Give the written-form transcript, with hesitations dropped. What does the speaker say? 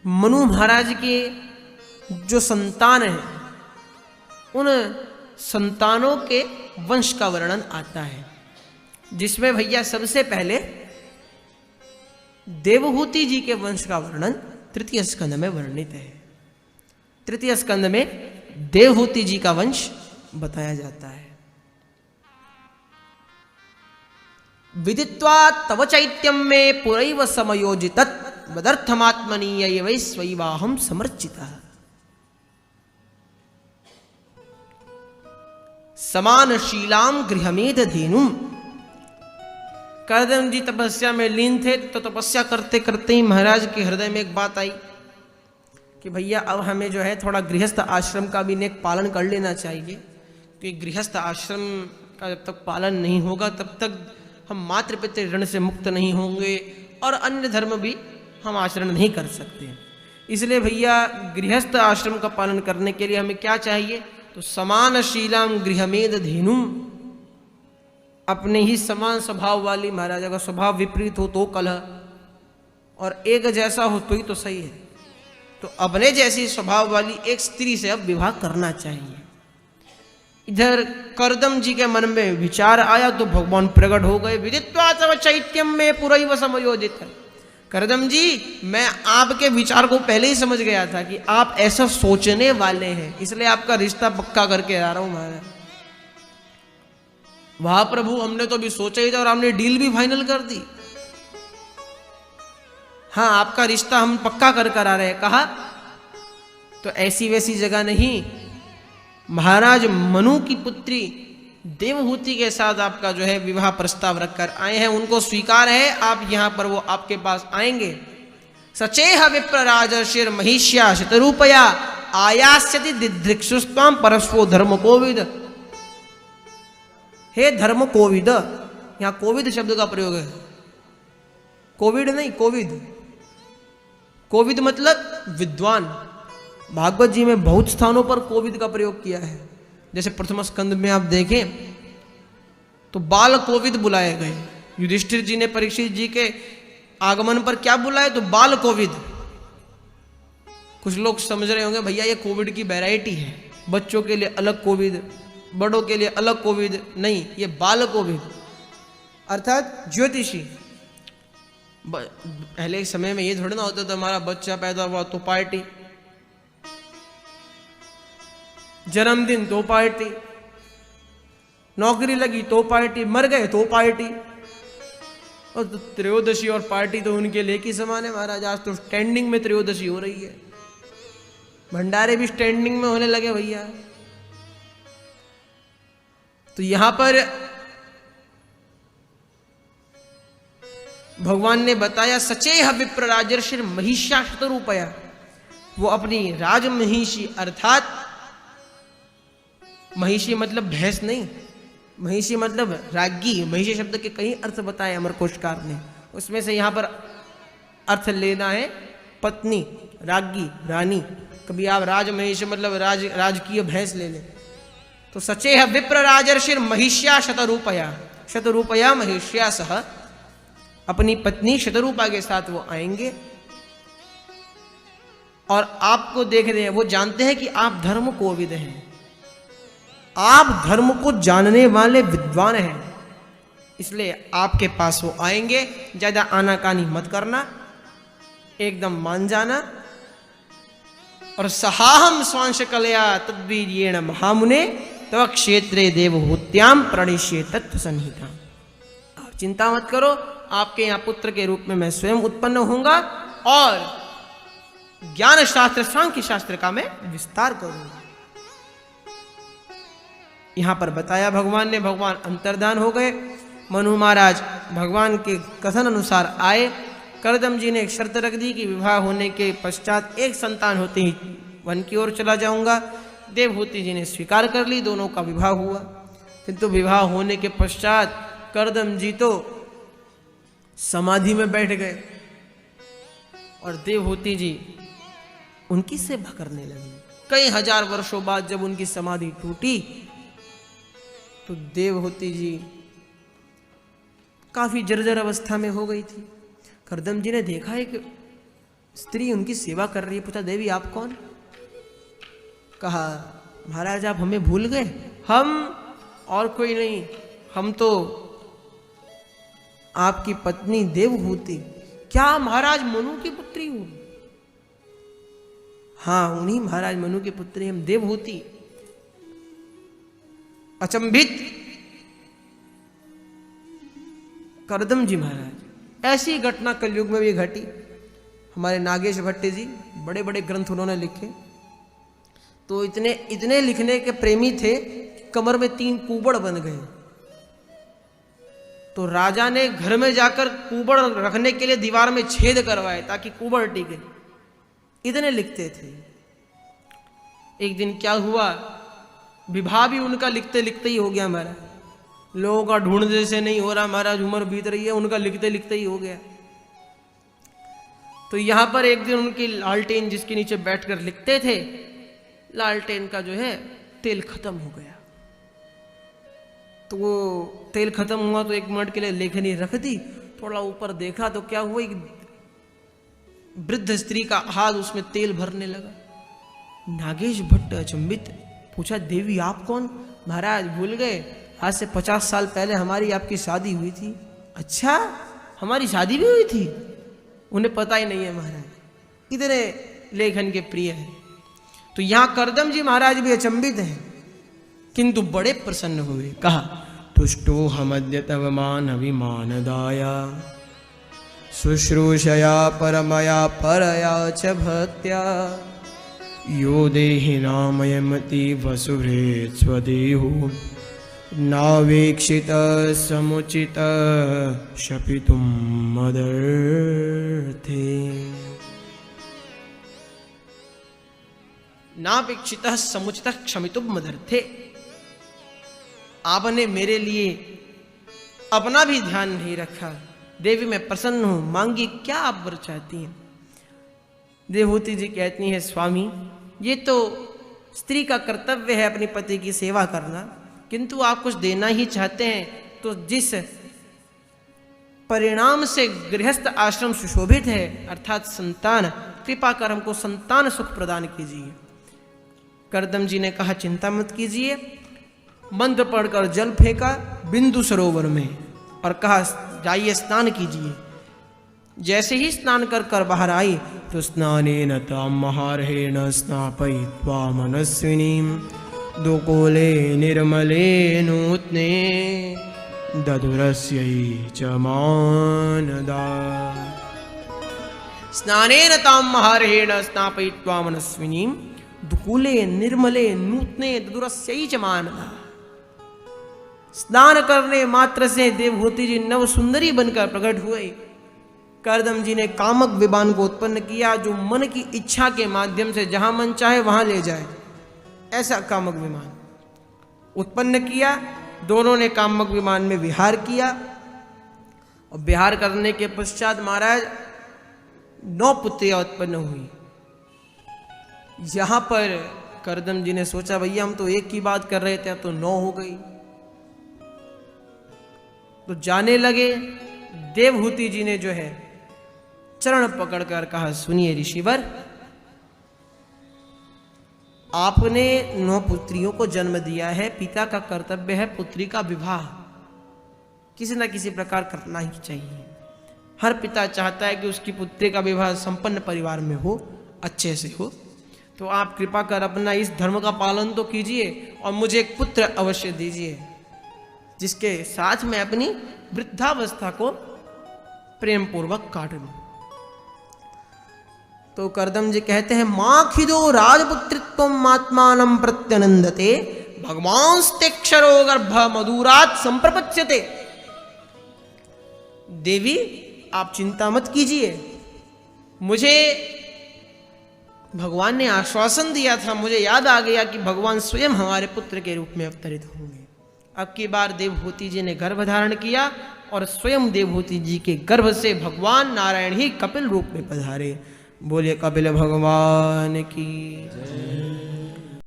मनु महाराज के जो संतान हैं उन संतानों के वंश का वर्णन आता है, जिसमें भैया सबसे पहले देवहूति जी के वंश का वर्णन तृतीय स्कंद में वर्णित है। तृतीय स्कंद में देवहूति जी का वंश बताया जाता है। विदित्वा तव चैत्यम में पुरैव समयोजितत् वदर्थमात्मनीय वै स्वैवाहम समर्चितः। समानशीलाम गृहमेध धेनुम। कर्दम जी तपस्या में लीन थे, तो तपस्या करते करते ही महाराज के हृदय में एक बात आई कि भैया अब हमें जो है थोड़ा गृहस्थ आश्रम का भी नेक पालन कर लेना चाहिए, क्योंकि गृहस्थ आश्रम का जब तक पालन नहीं होगा तब तक हम मातृ पितृ ऋण से मुक्त नहीं होंगे और अन्य धर्म भी हम आचरण नहीं कर सकते। इसलिए भैया गृहस्थ आश्रम का पालन करने के लिए हमें क्या चाहिए, तो समानशीलाम गृहमेध धेनुम। अपने ही समान स्वभाव वाली, महाराजा का स्वभाव विपरीत हो तो कलह, और एक जैसा हो तो ही तो सही है। तो अपने जैसी स्वभाव वाली एक स्त्री से अब विवाह करना चाहिए। इधर कर्दम जी के मन में विचार आया तो भगवान प्रकट हो गए। विदित्वा तव चैत्यम में पुरैव समयोजित। कर्दम जी, मैं आपके विचार को पहले ही समझ गया था कि आप ऐसा सोचने वाले हैं, इसलिए आपका रिश्ता पक्का करके आ रहा हूं महाराज। वाह प्रभु, हमने तो अभी सोचा ही था और हमने डील भी फाइनल कर दी। हाँ, आपका रिश्ता हम पक्का कर आ रहे हैं। कहा तो ऐसी वैसी जगह नहीं, महाराज मनु की पुत्री देवहूति के साथ आपका जो है विवाह प्रस्ताव रखकर आए हैं, उनको स्वीकार है। आप यहां पर वो आपके पास आएंगे। सचेह विप्र राजर्षिर महिष्या शतरूपया आयास्यति दिदृक्षुस्त्वाम परस्वो धर्म कोविद। हे धर्म कोविद, यहां कोविद शब्द का प्रयोग है, कोविड नहीं, कोविद। कोविद मतलब विद्वान। भागवत जी में बहुत स्थानों पर कोविद का प्रयोग किया है। जैसे प्रथम स्कंद में आप देखें तो बाल कोविद बुलाए गए। युधिष्ठिर जी ने परीक्षित जी के आगमन पर क्या बुलाए, तो बाल कोविद। कुछ लोग समझ रहे होंगे भैया ये कोविड की वैरायटी है, बच्चों के लिए अलग कोविद, बड़ों के लिए अलग कोविद। नहीं, ये बाल कोविद अर्थात ज्योतिषी। पहले समय में ये थोड़ा ना होता था हमारा बच्चा पैदा हुआ तो पार्टी, जन्मदिन तो पार्टी, नौकरी लगी तो पार्टी, मर गए तो पार्टी। और तो त्रयोदशी और पार्टी तो उनके लिए ही समान है महाराज। आज तो स्टैंडिंग में त्रयोदशी हो रही है, भंडारे भी स्टैंडिंग में होने लगे भैया। तो यहां पर भगवान ने बताया सचेह विप्र राजर्षिर महिष्या शतरूपया। वो अपनी राजमहिषी, अर्थात महिषी मतलब भैंस नहीं, महिषी मतलब राज्ञी। महिषी शब्द के कई अर्थ बताए अमरकोशकार ने, उसमें से यहां पर अर्थ लेना है पत्नी, राज्ञी, रानी। कभी आप राजमहिषी मतलब राजकीय भैंस ले लें। तो सचेह विप्र राजर्षिर महिष्या शतरूपया, शतरूपया महिष्या सह, अपनी पत्नी शतरूपा के साथ वो आएंगे और आपको देख रहे हैं। वो जानते हैं कि आप धर्म कोविद हैं, आप धर्म को जानने वाले विद्वान हैं, इसलिए आपके पास वो आएंगे। ज्यादा आनाकानी मत करना, एकदम मान जाना। और सहाहम स्वांश कलया तद्वीर्येण महामुने तव क्षेत्रे देवहूत्याम प्रणिष्ये तत्व संहिता। आप चिंता मत करो, आपके यहां पुत्र के रूप में मैं स्वयं उत्पन्न होऊंगा और ज्ञान शास्त्र सांख्य शास्त्र का मैं विस्तार करूंगा। यहां पर बताया भगवान ने, भगवान अंतर्धान हो गए। मनु महाराज भगवान के कथन अनुसार आए। कर्दम जी ने एक शर्त रख दी कि विवाह होने के पश्चात एक संतान होते ही वन की ओर चला जाऊंगा। देवहूति जी ने स्वीकार कर ली, दोनों का विवाह हुआ। किंतु विवाह होने के पश्चात कर्दम जी तो समाधि में बैठ गए और देवहूति जी उनकी सेवा करने लगी। कई हजार वर्षों बाद जब उनकी समाधि टूटी तो देवहूति जी काफी जर्जर अवस्था में हो गई थी। कर्दम जी ने देखा है कि स्त्री उनकी सेवा कर रही है। पूछा देवी आप कौन? कहा महाराज आप हमें भूल गए? हम और कोई नहीं, हम तो आपकी पत्नी देवहूति। क्या महाराज मनु की पुत्री हो? हाँ उन्हीं महाराज मनु की पुत्री हम, देवहूति। अचंभित करदम जी महाराज। ऐसी घटना कलयुग में भी घटी। हमारे नागेश भट्ट जी बड़े बड़े ग्रंथ उन्होंने लिखे, तो इतने लिखने के प्रेमी थे, कमर में 3 कुबड़ बन गए। तो राजा ने घर में जाकर कुबड़ रखने के लिए दीवार में छेद करवाए ताकि कुबड़ टिके, इतने लिखते थे। एक दिन क्या हुआ, विवाह भी उनका लिखते लिखते ही हो गया महाराज। लोगों का ढूंढने से नहीं हो रहा महाराज, उम्र बीत रही है, उनका लिखते लिखते ही हो गया। तो यहां पर एक दिन उनकी लालटेन जिसके नीचे बैठकर लिखते थे, लालटेन का जो है तेल खत्म हो गया। तो वो तेल खत्म हुआ तो 1 मिनट के लिए लेखनी रख दी। थोड़ा ऊपर देखा तो क्या हुआ, एक वृद्ध स्त्री का हाथ उसमें तेल भरने लगा। नागेश भट्ट अचंभित, पूछा देवी आप कौन? महाराज भूल गए, आज से 50 साल पहले हमारी आपकी शादी हुई थी। अच्छा हमारी शादी भी हुई थी? उन्हें पता ही नहीं है महाराज, इतने लेखन के प्रिय है। तो यहां करदम जी महाराज भी अचंभित हैं, किंतु बड़े प्रसन्न हुए। कहा तुष्टो हमद्य तव मान अभिमानदाया शुश्रूषया परमया परया च भक्त्या यो देहि नामयमति वसुभृत् स्वदेहो नावेक्षित समुचित शपितुं मदर्थे। नावेक्षित समुचित क्षमितुं मदर्थे। आपने मेरे लिए अपना भी ध्यान नहीं रखा। देवी मैं प्रसन्न हूं, मांगी क्या आप वर चाहती हैं? देवहूति जी कहती हैं स्वामी ये तो स्त्री का कर्तव्य है अपनी पति की सेवा करना, किंतु आप कुछ देना ही चाहते हैं तो जिस परिणाम से गृहस्थ आश्रम सुशोभित है अर्थात संतान, कृपा कर हमको संतान सुख प्रदान कीजिए। करदम जी ने कहा चिंता मत कीजिए। मंत्र पढ़कर जल फेंका बिंदु सरोवर में और कहा जाइए स्नान कीजिए। जैसे ही स्नान कर कर बाहर आई तो स्नानेन ताम महारहेण स्नापयित्वा मनस्विनीं दुकूले निर्मले नूत्ने दधुरस्यै च मानदा। स्नानेन ताम महारहेण स्नापयित्वा मनस्विनीं दुकूले निर्मले नूत्ने दधुरस्यै च मानदा। स्नान करने मात्र से देवहूति जी नव सुंदरी बनकर प्रकट हुए। करदम जी ने कामक विमान को उत्पन्न किया जो मन की इच्छा के माध्यम से जहां मन चाहे वहां ले जाए, ऐसा कामक विमान उत्पन्न किया। दोनों ने कामक विमान में विहार किया और विहार करने के पश्चात महाराज 9 पुत्रियां उत्पन्न हुई। यहां पर करदम जी ने सोचा भैया हम तो एक की बात कर रहे थे, अब तो 9 हो गई। तो जाने लगे। देवहूति जी ने जो है चरण पकड़कर कहा सुनिए ऋषिवर, आपने 9 पुत्रियों को जन्म दिया है, पिता का कर्तव्य है पुत्री का विवाह किसी न किसी प्रकार करना ही चाहिए। हर पिता चाहता है कि उसकी पुत्री का विवाह संपन्न परिवार में हो, अच्छे से हो। तो आप कृपा कर अपना इस धर्म का पालन तो कीजिए और मुझे एक पुत्र अवश्य दीजिए जिसके साथ मैं अपनी वृद्धावस्था को प्रेम पूर्वक काट लूं। तो करदम जी कहते हैं माखिदो राजपुत्रित्वम आत्मानं प्रत्यनंदते भगवांस्तेक्षरो गर्भ मधुरात् संप्रपच्यते। देवी आप चिंता मत कीजिए, मुझे भगवान ने आश्वासन दिया था, मुझे याद आ गया कि भगवान स्वयं हमारे पुत्र के रूप में अवतरित होंगे। अब की बार देवहूति जी ने गर्भ धारण किया और स्वयं देवहूति जी के गर्भ से भगवान नारायण ही कपिल रूप में पधारे। बोले कपिल भगवान की जय।